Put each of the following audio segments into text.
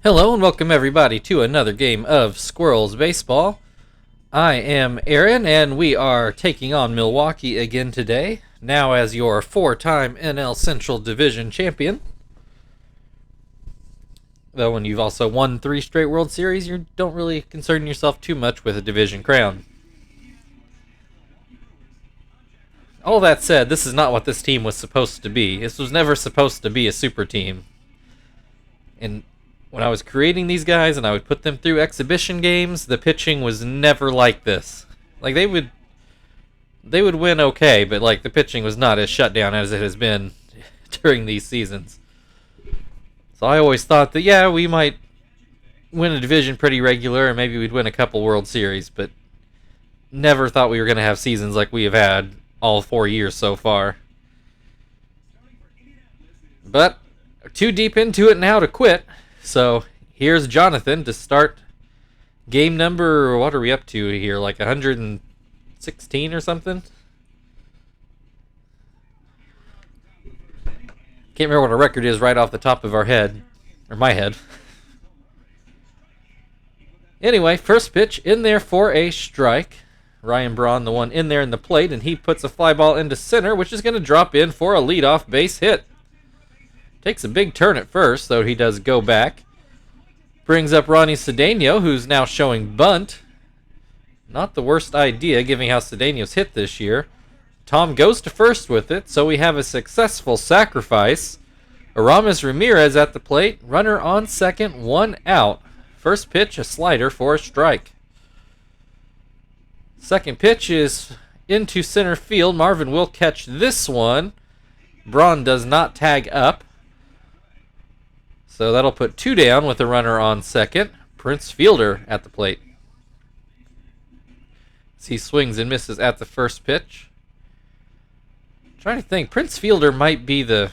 Hello and welcome everybody to another game of Squirrels Baseball. I am Aaron and we are taking on Milwaukee again today, now as your four-time NL Central Division champion. Though when you've also won 3 straight World Series, you don't really concern yourself too much with a division crown. All that said, this is not what this team was supposed to be. This was never supposed to be a super team. And when I was creating these guys and I would put them through exhibition games, the pitching was never like this. Like they would win okay, but like the pitching was not as shut down as it has been during these seasons. So I always thought that yeah, we might win a division pretty regular and maybe we'd win a couple World Series, but never thought we were going to have seasons like we have had all 4 years so far. But too deep into it now to quit. So here's Jonathan to start game number, what are we up to here, like 116 or something? Can't remember what our record is right off the top of our head, or my head. Anyway, first pitch in there for a strike. Ryan Braun, the one in there in the plate, and he puts a fly ball into center, which is going to drop in for a leadoff base hit. Takes a big turn at first, though he does go back. Brings up Ronnie Cedeno, who's now showing bunt. Not the worst idea, given how Cedeno's hit this year. Tom goes to first with it, so we have a successful sacrifice. Aramis Ramirez at the plate. Runner on second, 1 out. First pitch, a slider for a strike. Second pitch is into center field. Marvin will catch this one. Braun does not tag up. So that'll put 2 down with a runner on second. Prince Fielder at the plate. As he swings and misses at the first pitch. Trying to think, Prince Fielder might be the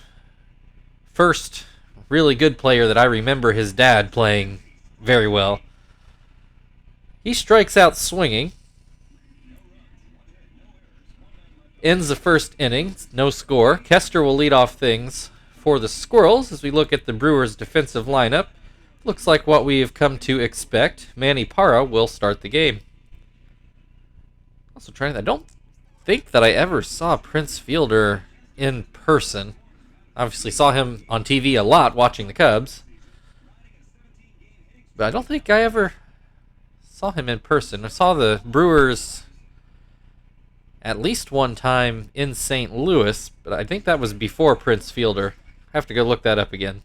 first really good player that I remember his dad playing very well. He strikes out swinging. Ends the first inning, no score. Kester will lead off things for the Squirrels as we look at the Brewers' defensive lineup. Looks like what we have come to expect. Manny Parra will start the game. Also trying to, I don't think that I ever saw Prince Fielder in person. Obviously saw him on TV a lot watching the Cubs. But I don't think I ever saw him in person. I saw the Brewers at least one time in St. Louis, but I think that was before Prince Fielder. I have to go look that up again.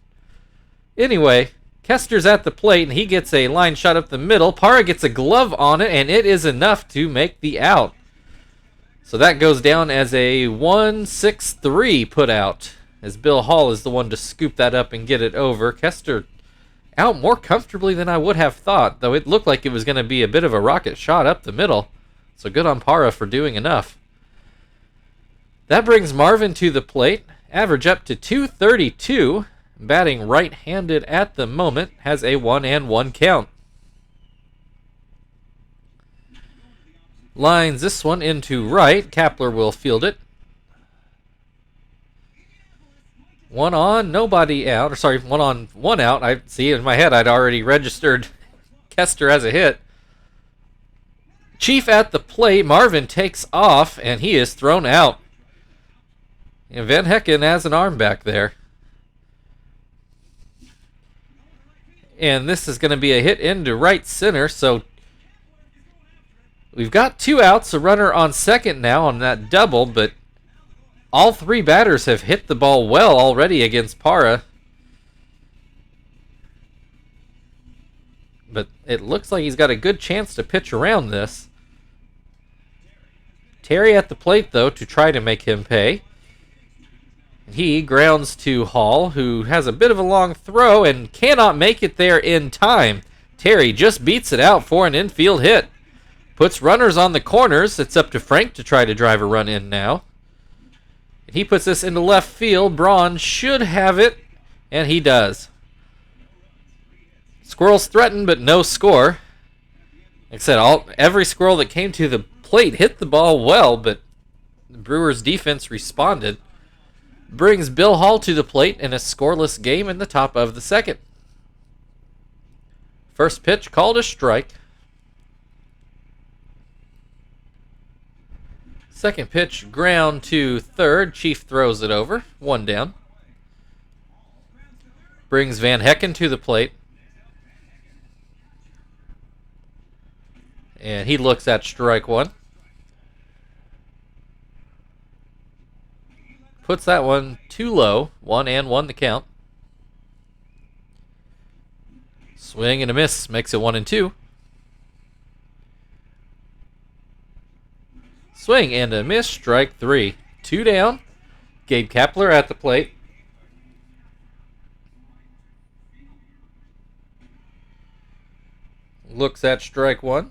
Anyway, Kester's at the plate, and he gets a line shot up the middle. Parra gets a glove on it, and it is enough to make the out. So that goes down as a 1-6-3 put out, as Bill Hall is the one to scoop that up and get it over. Kester out more comfortably than I would have thought, though it looked like it was going to be a bit of a rocket shot up the middle. So good on Parra for doing enough. That brings Marvin to the plate. Average up to 232. Batting right-handed at the moment. Has a 1-1 count. Lines this one into right. Kapler will field it. 1 on, nobody out. Or sorry, 1 on, 1 out. I see in my head I'd already registered Kester as a hit. Chief at the plate. Marvin takes off, and he is thrown out. And Van Hecken has an arm back there. And this is going to be a hit into right center, so we've got 2 outs, a runner on second now on that double, but all 3 batters have hit the ball well already against Parra. But it looks like he's got a good chance to pitch around this. Terry at the plate, though, to try to make him pay. He grounds to Hall, who has a bit of a long throw and cannot make it there in time. Terry just beats it out for an infield hit. Puts runners on the corners. It's up to Frank to try to drive a run in now. He puts this into left field. Braun should have it, and he does. Squirrels threatened, but no score. Like I said, every Squirrel that came to the plate hit the ball well, but the Brewers' defense responded. Brings Bill Hall to the plate in a scoreless game in the top of the second. First pitch called a strike. Second pitch, ground to third. Chief throws it over. 1 down. Brings Van Hecken to the plate. And he looks at strike 1. Puts that one too low. 1-1 the count. Swing and a miss. Makes it 1-2. Swing and a miss. Strike 3. 2 down. Gabe Kapler at the plate. Looks at strike 1.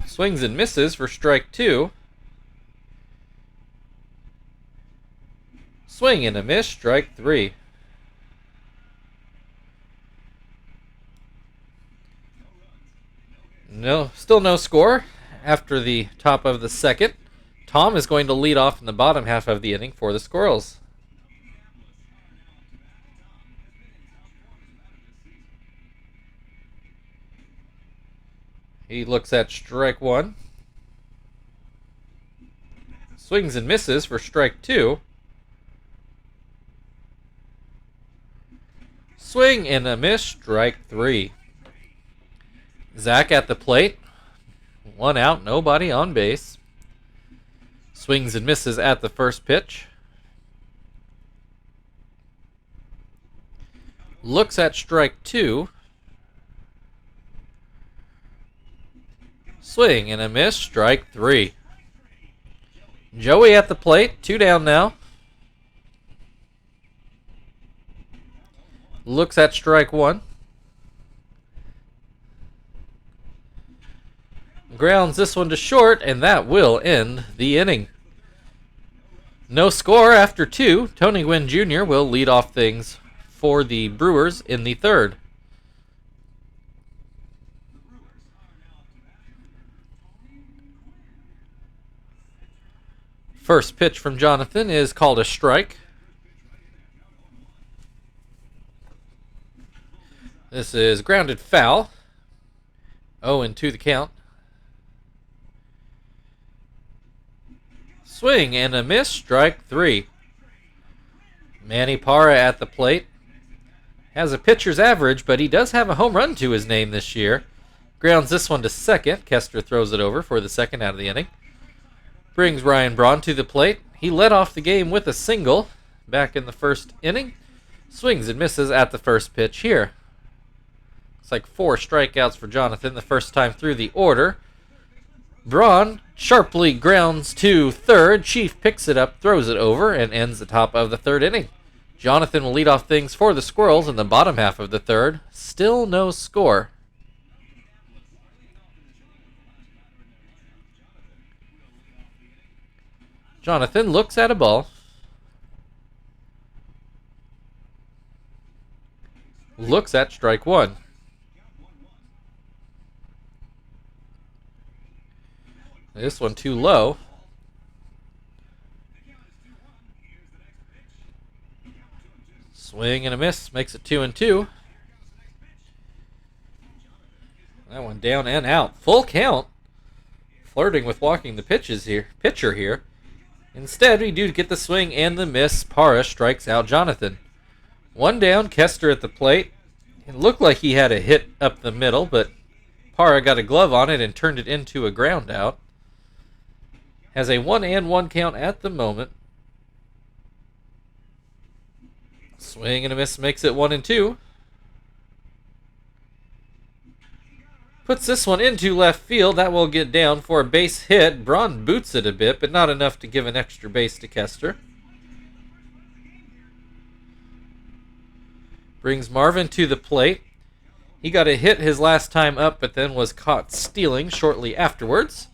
Swings and misses for strike 2. Swing and a miss. Strike 3. No, still no score after the top of the second. Tom is going to lead off in the bottom half of the inning for the Squirrels. He looks at strike 1. Swings and misses for strike 2. Swing and a miss. Strike 3. Zach at the plate. 1 out, nobody on base. Swings and misses at the first pitch. Looks at strike 2. Swing and a miss. Strike 3. Joey at the plate. 2 down now. Looks at strike 1. Grounds this one to short, and that will end the inning. No score after 2. Tony Gwynn Jr. will lead off things for the Brewers in the third. First pitch from Jonathan is called a strike. This is grounded foul. 0-2 the count. Swing and a miss. Strike 3. Manny Parra at the plate. Has a pitcher's average, but he does have a home run to his name this year. Grounds this one to second. Kester throws it over for the second out of the inning. Brings Ryan Braun to the plate. He led off the game with a single back in the first inning. Swings and misses at the first pitch here. It's like 4 strikeouts for Jonathan the first time through the order. Braun sharply grounds to third. Chief picks it up, throws it over, and ends the top of the third inning. Jonathan will lead off things for the Squirrels in the bottom half of the third. Still no score. Jonathan looks at a ball. Looks at strike 1. This one too low. Swing and a miss. Makes it 2-2. That one down and out. Full count. Flirting with walking the pitcher here. Instead, we do get the swing and the miss. Parra strikes out Jonathan. 1 down. Kester at the plate. It looked like he had a hit up the middle, but Parra got a glove on it and turned it into a ground out. Has a 1-1 count at the moment. Swing and a miss makes it 1-2. Puts this one into left field. That will get down for a base hit. Braun boots it a bit, but not enough to give an extra base to Kester. Brings Marvin to the plate. He got a hit his last time up, but then was caught stealing shortly afterwards.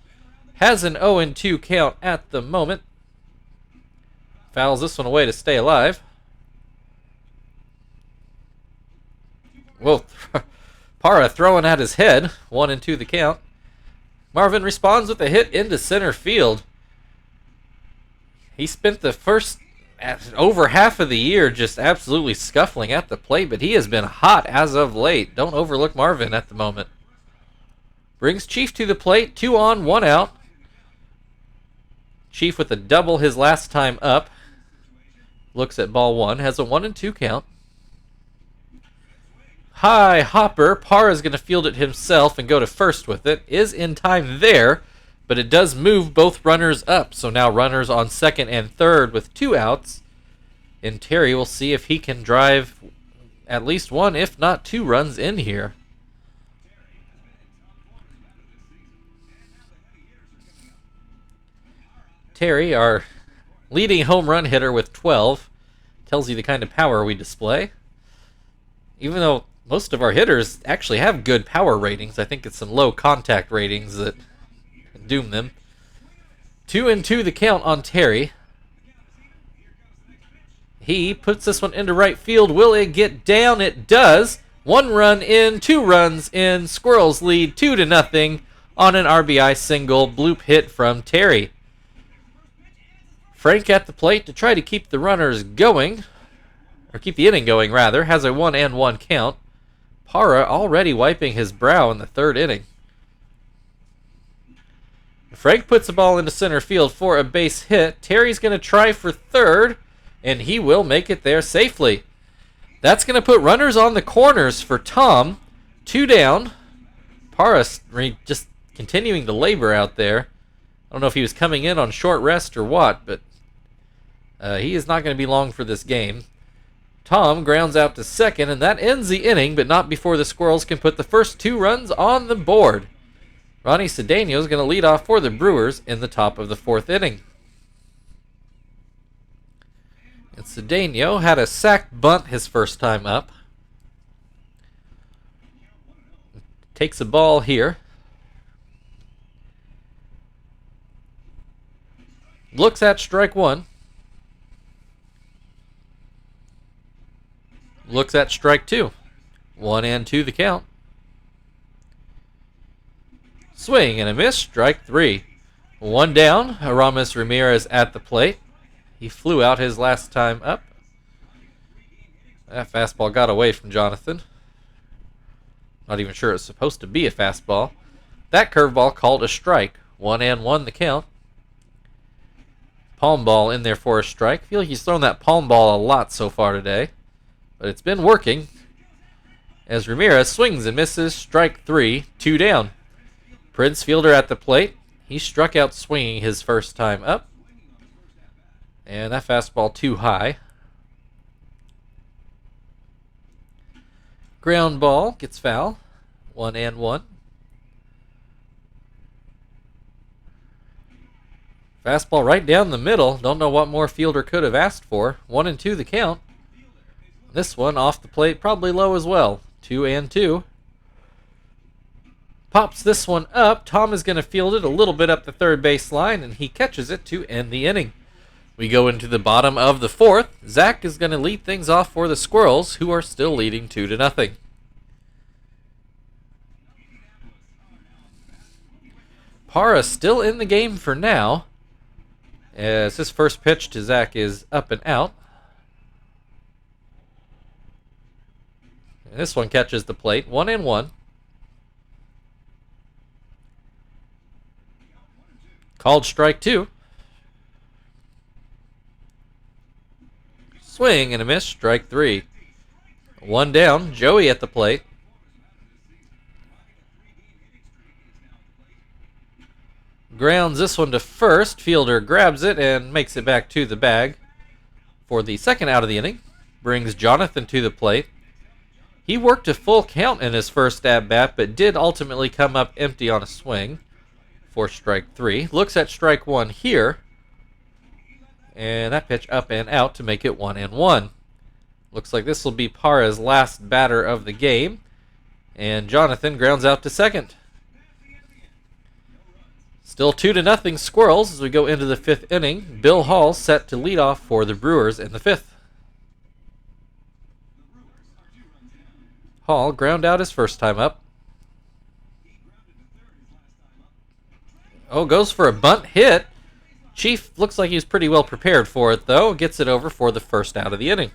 Has an 0-2 count at the moment. Fouls this one away to stay alive. Whoa. Parra throwing at his head. 1-2 the count. Marvin responds with a hit into center field. He spent the first over half of the year just absolutely scuffling at the plate, but he has been hot as of late. Don't overlook Marvin at the moment. Brings Chief to the plate, 2 on, 1 out. Chief with a double his last time up. Looks at ball 1, has a 1-2 count. High hopper. Parra's going to field it himself and go to first with it. Is in time there, but it does move both runners up. So now runners on second and third with 2 outs. And Terry will see if he can drive at least 1, if not 2 runs in here. Terry, our leading home run hitter with 12, tells you the kind of power we display. Even though most of our hitters actually have good power ratings, I think it's some low contact ratings that doom them. 2-2 the count on Terry. He puts this one into right field. Will it get down? It does. 1 run in, 2 runs in. Squirrels lead 2-0 on an RBI single. Bloop hit from Terry. Frank at the plate to try to keep the runners going, or keep the inning going rather, has a 1-1 count. Parra already wiping his brow in the 3rd inning. Frank puts the ball into center field for a base hit. Terry's going to try for 3rd, and he will make it there safely. That's going to put runners on the corners for Tom. 2 down. Parra just continuing to labor out there. I don't know if he was coming in on short rest or what, but he is not going to be long for this game. Tom grounds out to second, and that ends the inning, but not before the Squirrels can put the first 2 runs on the board. Ronnie Cedeno is going to lead off for the Brewers in the top of the 4th inning. And Cedeno had a sacked bunt his first time up. Takes a ball here. Looks at strike 1. Looks at strike 2. 1-2 the count. Swing and a miss. Strike 3. 1 down. Aramis Ramirez at the plate. He flew out his last time up. That fastball got away from Jonathan. Not even sure it's supposed to be a fastball. That curveball called a strike. 1-1 the count. Palm ball in there for a strike. I feel like he's thrown that palm ball a lot so far today, but it's been working. As Ramirez swings and misses, strike 3, 2 down. Prince Fielder at the plate. He struck out swinging his first time up. And that fastball too high. Ground ball gets foul. 1-1. Fastball right down the middle. Don't know what more Fielder could have asked for. 1-2 the count. This one off the plate, probably low as well. 2-2. Pops this one up. Tom is going to field it a little bit up the 3rd base line, and he catches it to end the inning. We go into the bottom of the 4th. Zach is going to lead things off for the Squirrels, who are still leading 2-0. Parra still in the game for now, as his first pitch to Zach is up and out. And this one catches the plate. 1-1. Called strike 2. Swing and a miss. Strike 3. 1 down. Joey at the plate. Grounds this one to first. Fielder grabs it and makes it back to the bag for the 2nd out of the inning. Brings Jonathan to the plate. He worked a full count in his first at-bat, but did ultimately come up empty on a swing for strike 3. Looks at strike 1 here. And that pitch up and out to make it 1-1. Looks like this will be Parra's last batter of the game. And Jonathan grounds out to second. Still 2-0 Squirrels as we go into the 5th inning. Bill Hall set to lead off for the Brewers in the 5th. Hall ground out his first time up. Oh, goes for a bunt hit. Chief looks like he's pretty well prepared for it, though. Gets it over for the first out of the inning.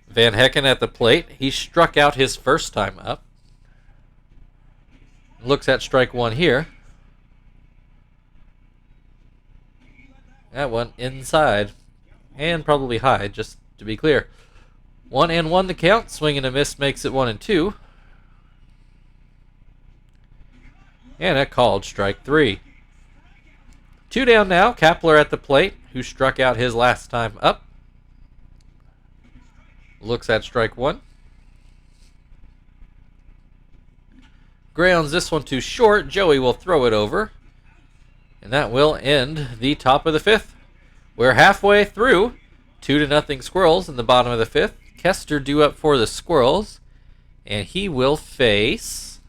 Van Hecken at the plate. He struck out his first time up. Looks at strike one here. That one inside. And probably high, just to be clear. 1-1 the count. Swing and a miss makes it 1-2. And a called strike three. 2 down now. Kapler at the plate, who struck out his last time up. Looks at strike one. Grounds this one too short. Joey will throw it over. And that will end the top of the fifth. We're halfway through. 2-0 Squirrels in the bottom of the fifth. Kester due up for the Squirrels. And he will face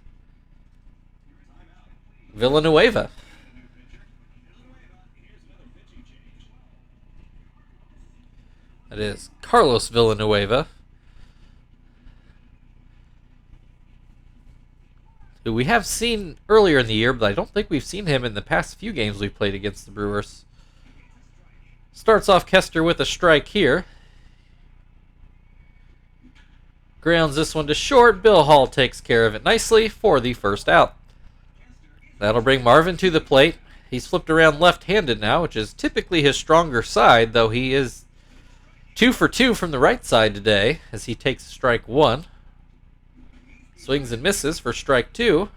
Villanueva. That is Carlos Villanueva, who we have seen earlier in the year, but I don't think we've seen him in the past few games we've played against the Brewers. Starts off Kester with a strike here. Grounds this one to short. Bill Hall takes care of it nicely for the first out. That'll bring Marvin to the plate. He's flipped around left-handed now, which is typically his stronger side, though he is 2 for 2 from the right side today as he takes strike one. Swings and misses for strike two.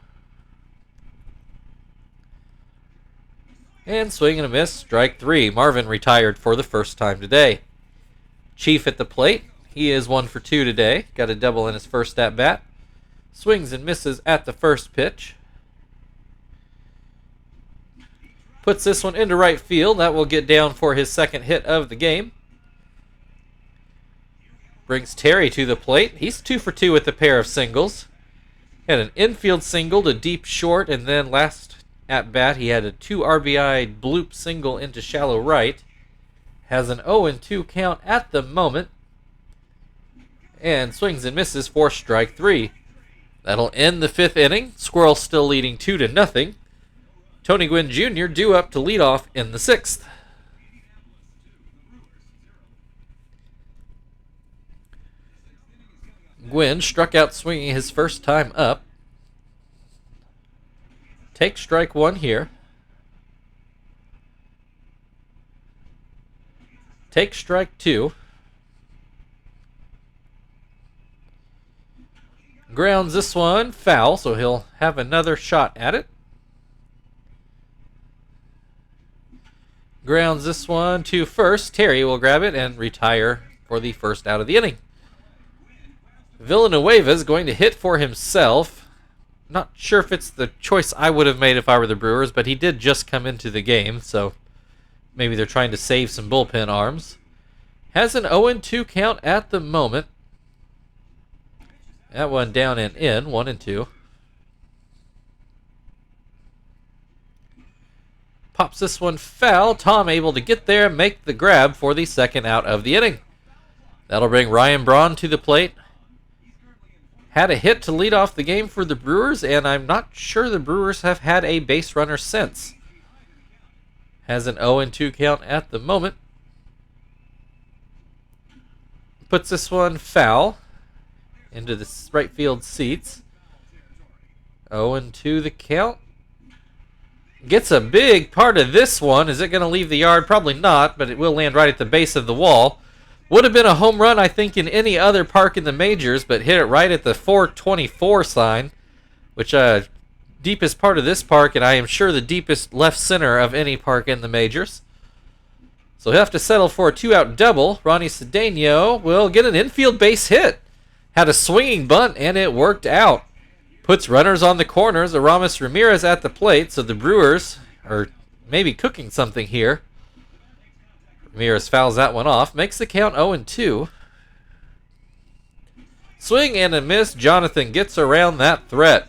And swing and a miss, strike three. Marvin retired for the first time today. Chief at the plate. He is 1 for 2 today. Got a double in his first at bat. Swings and misses at the first pitch. Puts this one into right field. That will get down for his second hit of the game. Brings Terry to the plate. He's 2 for 2 with a pair of singles. Had an infield single to deep short, and then last at bat he had a 2 RBI bloop single into shallow right. Has an 0-2 count at the moment. And swings and misses for strike three. That'll end the fifth inning. Squirrels still leading 2-0. Tony Gwynn Jr. due up to lead off in the sixth. Gwynn struck out swinging his first time up. Takes strike one here. Takes strike two. Grounds this one foul, so he'll have another shot at it. Grounds this one to first. Terry will grab it and retire for the first out of the inning. Villanueva is going to hit for himself. Not sure if it's the choice I would have made if I were the Brewers, but he did just come into the game, so maybe they're trying to save some bullpen arms. Has an 0-2 count at the moment. That one down and in, 1-2. Pops this one foul. Tom able to get there and make the grab for the second out of the inning. That'll bring Ryan Braun to the plate. Had a hit to lead off the game for the Brewers, and I'm not sure the Brewers have had a base runner since. Has an 0-2 count at the moment. Puts this one foul into the right field seats. 0-2 the count. Gets a big part of this one. Is it going to leave the yard? Probably not, but it will land right at the base of the wall. Would have been a home run, I think, in any other park in the majors, but hit it right at the 424 sign, which deepest part of this park, and I am sure the deepest left center of any park in the majors. So he'll have to settle for a 2-out double. Ronnie Cedeno will get an infield base hit. Had a swinging bunt, and it worked out. Puts runners on the corners. Aramis Ramirez at the plate, so the Brewers are maybe cooking something here. Ramirez fouls that one off. Makes the count 0-2. Swing and a miss. Jonathan gets around that threat.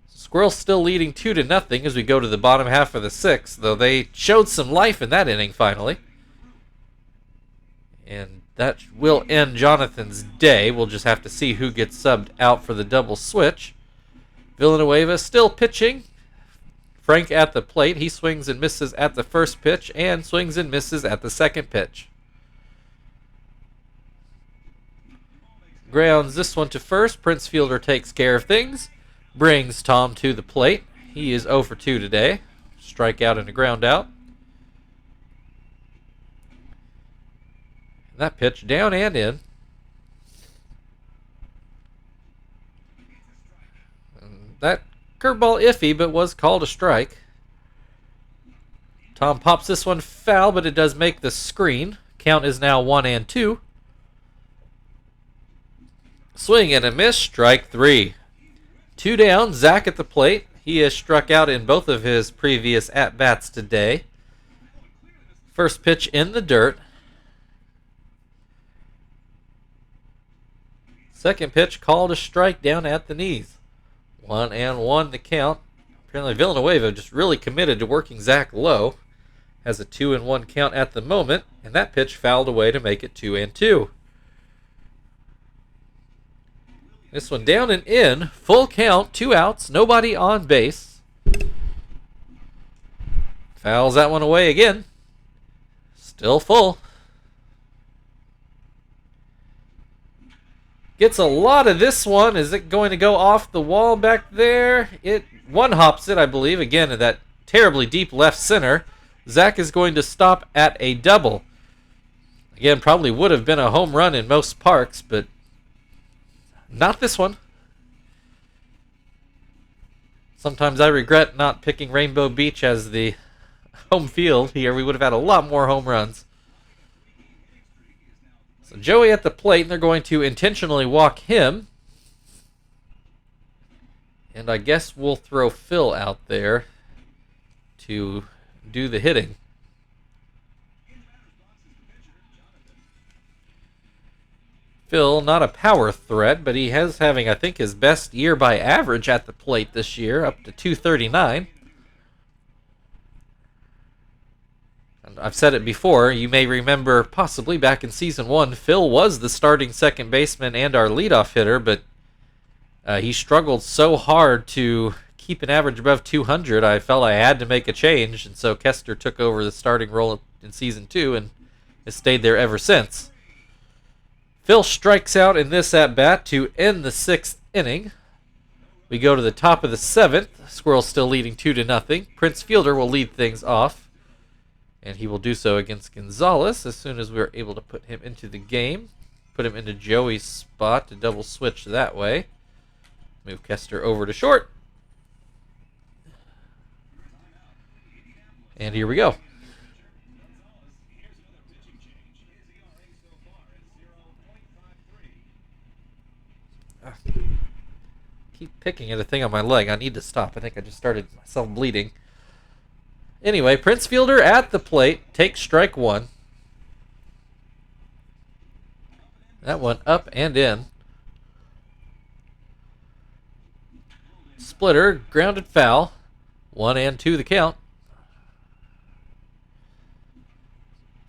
Squirrels still leading 2-0 as we go to the bottom half of the sixth, though they showed some life in that inning finally. And that will end Jonathan's day. We'll just have to see who gets subbed out for the double switch. Villanueva still pitching Frank at the plate. He swings and misses at the first pitch and swings and misses at the second pitch. Grounds this one to first. Prince Fielder takes care of things. Brings Tom to the plate. He is 0 for 2 today. Strikeout and a ground out. That pitch down and in. That curveball iffy, but was called a strike. Tom pops this one foul, but it does make the screen. Count is now 1-2. Swing and a miss, strike 3. 2 down, Zach at the plate. He has struck out in both of his previous at-bats today. First pitch in the dirt. Second pitch called a strike down at the knees. 1-1 the count. Apparently Villanueva just really committed to working Zach low. Has a 2-1 count at the moment, and that pitch fouled away to make it 2-2. This one down and in, full count, 2 outs, nobody on base. Fouls that one away again. Still full. Gets a lot of this one. Is it going to go off the wall back there? It one-hops it, I believe, again in that terribly deep left center. Zach is going to stop at a double. Again, probably would have been a home run in most parks, but not this one. Sometimes I regret not picking Rainbow Beach as the home field here. We would have had a lot more home runs. So Joey at the plate, and they're going to intentionally walk him. And I guess we'll throw Phil out there to do the hitting. Phil, not a power threat, but he has having, I think, his best year by average at the plate this year, up to 239. And I've said it before, you may remember possibly back in Season 1, Phil was the starting second baseman and our leadoff hitter, but he struggled so hard to keep an average above 200, I felt I had to make a change, and so Kester took over the starting role in Season 2 and has stayed there ever since. Phil strikes out in this at-bat to end the 6th inning. We go to the top of the 7th. Squirrels still leading 2-0. Prince Fielder will lead things off, and he will do so against Gonzalez as soon as we're able to put him into the game. Put him into Joey's spot to double switch that way. Move Kester over to short. And here we go. Keep picking at a thing on my leg. I need to stop. I think I just started myself bleeding. Anyway, Prince Fielder at the plate takes strike 1. That one up and in. Splitter, grounded foul. 1-2 the count.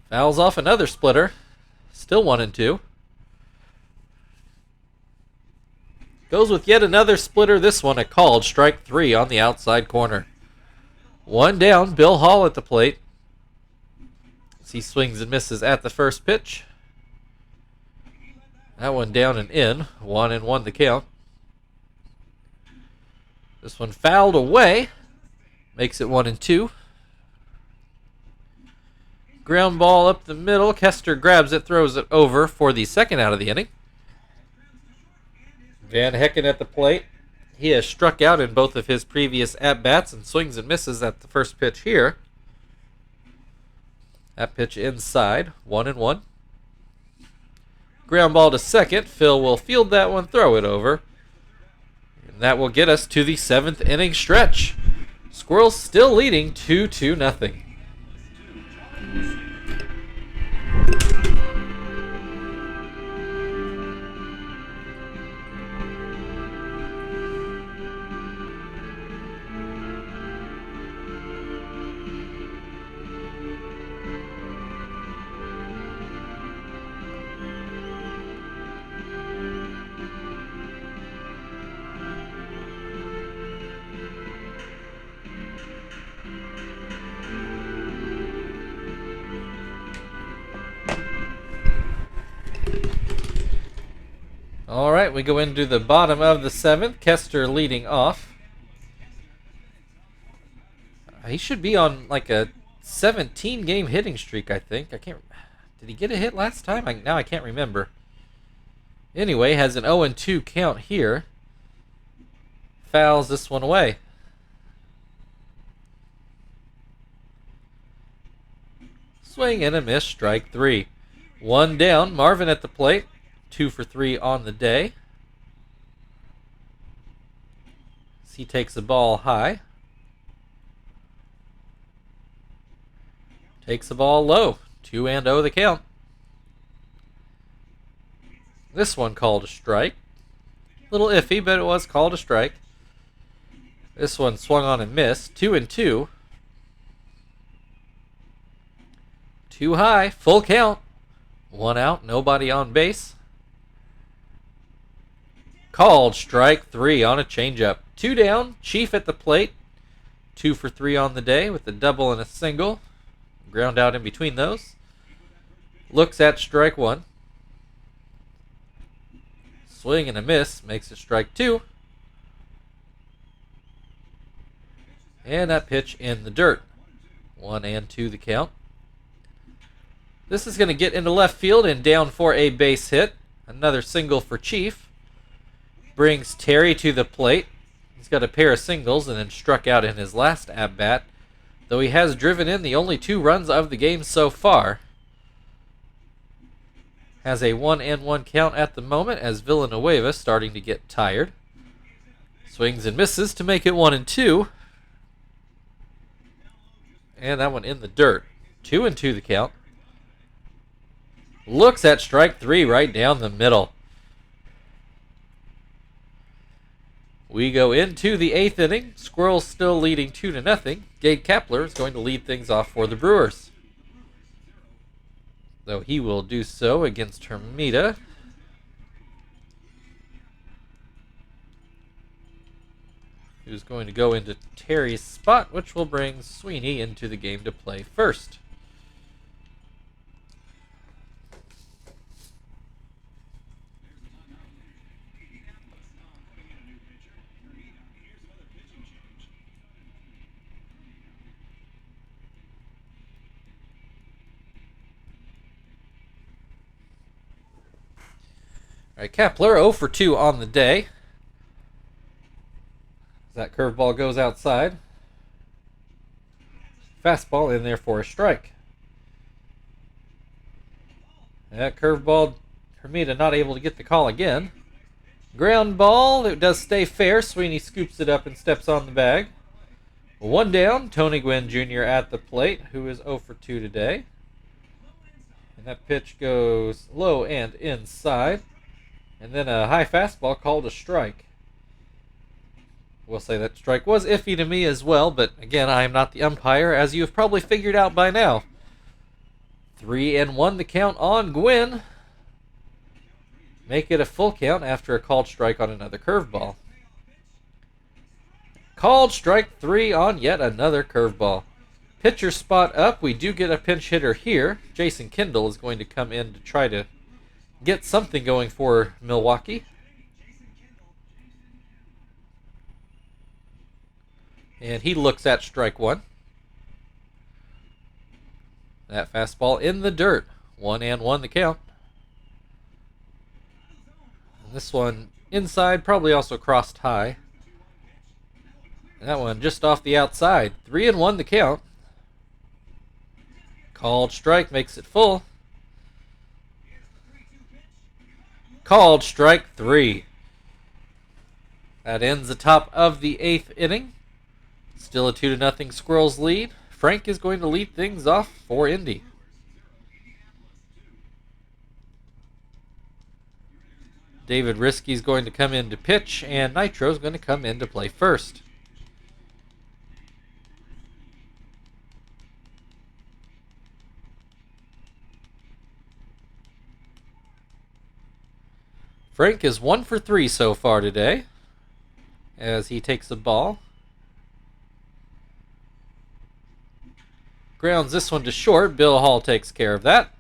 Fouls off another splitter. Still 1-2. Goes with yet another splitter. This one a called strike 3 on the outside corner. 1 down. Bill Hall at the plate. As he swings and misses at the first pitch. That one down and in. 1-1 the count. This one fouled away. Makes it 1-2. Ground ball up the middle. Kester grabs it, throws it over for the second out of the inning. Van Hecken at the plate. He has struck out in both of his previous at-bats and swings and misses at the first pitch here. That pitch inside, 1-1. Ground ball to second. Phil will field that one, throw it over. And that will get us to the 7th inning stretch. Squirrels still leading 2-0. All right, we go into the bottom of the 7th. Kester leading off. He should be on like a 17-game hitting streak, I think. I can't. Did he get a hit last time? Now I can't remember. Anyway, has an 0-2 count here. Fouls this one away. Swing and a miss, strike 3. 1 down, Marvin at the plate. 2 for 3 on the day. As he takes the ball high. Takes the ball low. 2-0 the count. This one called a strike. A little iffy, but it was called a strike. This one swung on and missed. 2-2. Too high. Full count. 1 out. Nobody on base. Called strike 3 on a changeup. 2 down. Chief at the plate. 2 for 3 on the day with a double and a single. Ground out in between those. Looks at strike 1. Swing and a miss makes it strike 2. And that pitch in the dirt. 1-2 the count. This is going to get into left field and down for a base hit. Another single for Chief. Brings Terry to the plate. He's got a pair of singles and then struck out in his last at-bat, though he has driven in the only 2 runs of the game so far. Has a 1-1 count at the moment as Villanueva starting to get tired. Swings and misses to make it 1-2. And that one in the dirt. 2-2 the count. Looks at strike 3 right down the middle. We go into the 8th inning. Squirrels still leading 2-0. Gabe Kapler is going to lead things off for the Brewers, though he will do so against Hermida. Who's going to go into Terry's spot, which will bring Sweeney into the game to play first. All right, Kapler 0 for 2 on the day. That curveball goes outside. Fastball in there for a strike. That curveball, Hermida not able to get the call again. Ground ball, it does stay fair. Sweeney scoops it up and steps on the bag. 1 down, Tony Gwynn Jr. at the plate, who is 0 for 2 today. And that pitch goes low and inside. And then a high fastball called a strike. We'll say that strike was iffy to me as well, but again, I am not the umpire, as you have probably figured out by now. 3-1 the count on Gwynn. Make it a full count after a called strike on another curveball. Called strike 3 on yet another curveball. Pitcher spot up. We do get a pinch hitter here. Jason Kendall is going to come in to try to get something going for Milwaukee. And he looks at strike 1. That fastball in the dirt. 1-1 the count. And this one inside, probably also crossed high. And that one just off the outside. 3-1 the count. Called strike makes it full. Called strike 3. That ends the top of the 8th inning. Still a 2-0 Squirrels lead. Frank is going to lead things off for Indy. David Risky is going to come in to pitch, and Nitro is going to come in to play first. Frank is 1 for 3 so far today, as he takes the ball. Grounds this one to short. Bill Hall takes care of that.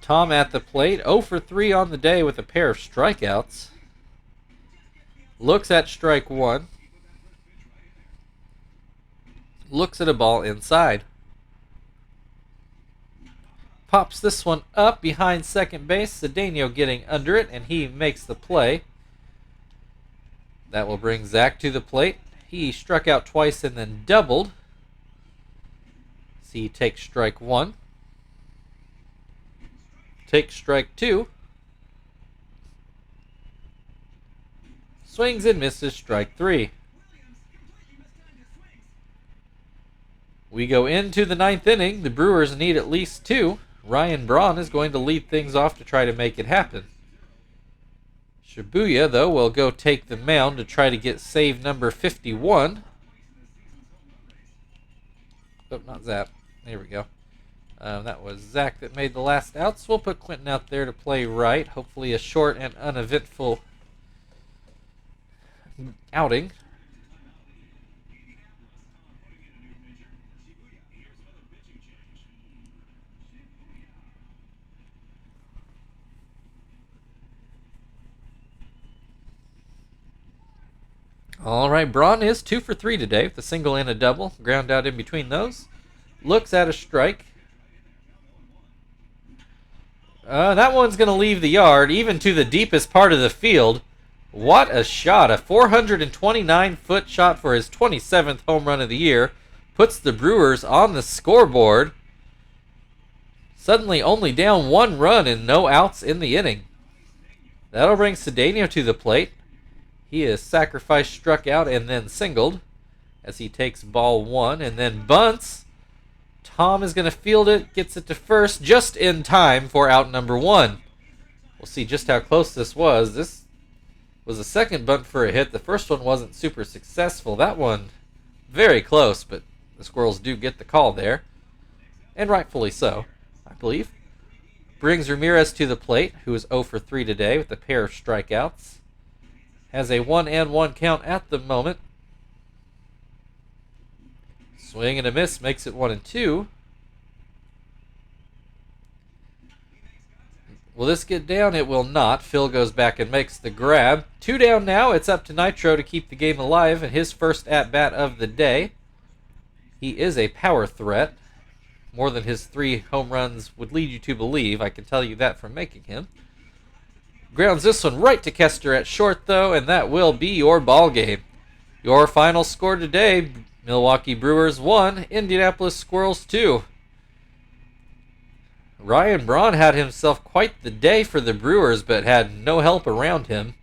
Tom at the plate, 0 for 3 on the day with a pair of strikeouts. Looks at strike one. Looks at a ball inside. Pops this one up behind second base. Cedeno getting under it, and he makes the play. That will bring Zach to the plate. He struck out twice and then doubled. So he takes strike one. Takes strike two. Swings and misses strike three. We go into the ninth inning. The Brewers need at least two. Ryan Braun is going to lead things off to try to make it happen. Shibuya, though, will go take the mound to try to get save number 51. Oh, not Zap. There we go. That was Zach that made the last out, so we'll put Quentin out there to play right. Hopefully a short and uneventful outing. All right, Braun is 2 for 3 today with a single and a double. Ground out in between those. Looks at a strike. That one's going to leave the yard, even to the deepest part of the field. What a shot. A 429-foot shot for his 27th home run of the year. Puts the Brewers on the scoreboard. Suddenly only down 1 run and no outs in the inning. That'll bring Cedeno to the plate. He is sacrificed, struck out, and then singled as he takes ball one and then bunts. Tom is going to field it, gets it to first just in time for out number one. We'll see just how close this was. This was a second bunt for a hit. The first one wasn't super successful. That one, very close, but the Squirrels do get the call there. And rightfully so, I believe. Brings Ramirez to the plate, who is 0 for 3 today with a pair of strikeouts. Has a 1-1 count at the moment. Swing and a miss makes it 1-2. Will this get down? It will not. Phil goes back and makes the grab. 2 down now. It's up to Nitro to keep the game alive in his first at-bat of the day. He is a power threat. More than his 3 home runs would lead you to believe. I can tell you that from making him. Grounds this one right to Kester at short, though, and that will be your ball game. Your final score today, Milwaukee Brewers 1, Indianapolis Squirrels 2. Ryan Braun had himself quite the day for the Brewers, but had no help around him.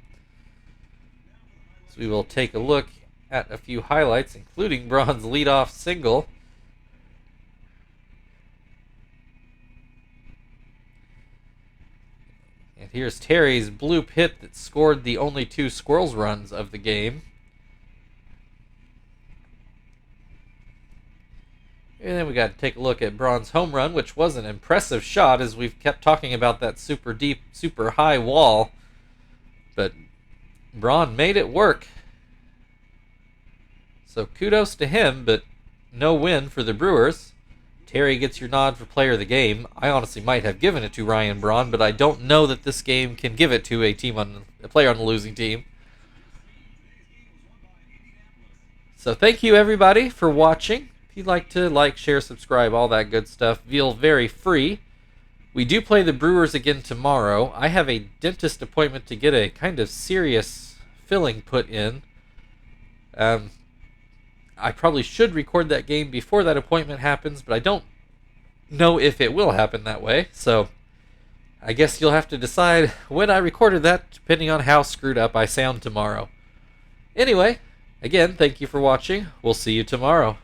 So we will take a look at a few highlights, including Braun's leadoff single. And here's Terry's bloop hit that scored the only 2 Squirrels runs of the game. And then we got to take a look at Braun's home run, which was an impressive shot as we've kept talking about that super deep, super high wall. But Braun made it work. So kudos to him, but no win for the Brewers. Terry gets your nod for player of the game. I honestly might have given it to Ryan Braun, but I don't know that this game can give it to a player on the losing team. So thank you everybody for watching. If you'd like to like, share, subscribe, all that good stuff, feel very free. We do play the Brewers again tomorrow. I have a dentist appointment to get a kind of serious filling put in. I probably should record that game before that appointment happens, but I don't know if it will happen that way. So I guess you'll have to decide when I recorded that, depending on how screwed up I sound tomorrow. Anyway, again, thank you for watching. We'll see you tomorrow.